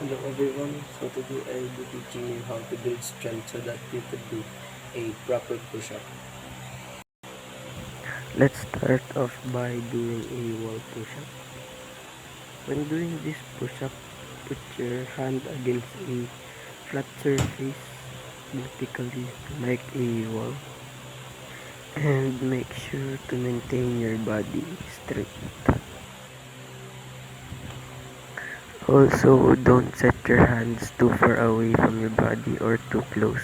Hello everyone, so today I will be teaching you how to build strength so that you could do a proper push-up. Let's start off by doing a wall push-up. When doing this push-up, put your hand against a flat surface vertically like a wall and make sure to maintain your body straight. Also, don't set your hands too far away from your body or too close.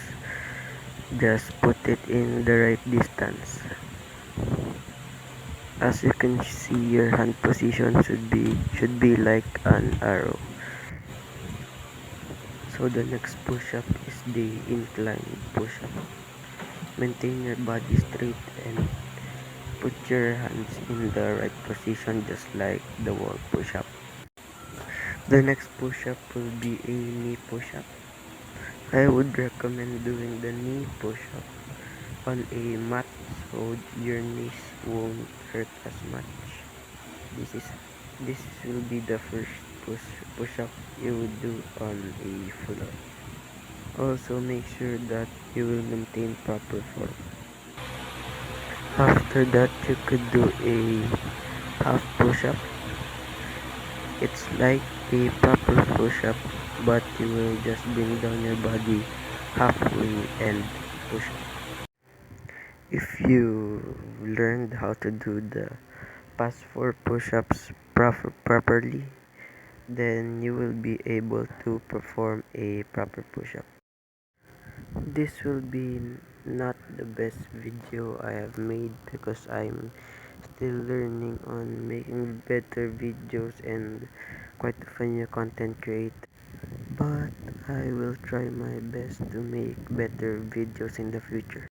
Just put it in the right distance. As you can see, your hand position should be like an arrow. So the next push-up is the incline push-up. Maintain your body straight and put your hands in the right position just like the wall push-up. The next push-up will be a knee push-up. I would recommend doing the knee push-up on a mat so your knees won't hurt as much. This is this will be the first push up you would do on a floor. Also make sure that you will maintain proper form. After that you could do a half push up. It's like a proper push up but you will just bring down your body halfway and push up. If you learned how to do the past four push-ups properly, then you will be able to perform a proper push-up. This will be not the best video I have made because I'm still learning on making better videos and quite a new content creator. But I will try my best to make better videos in the future.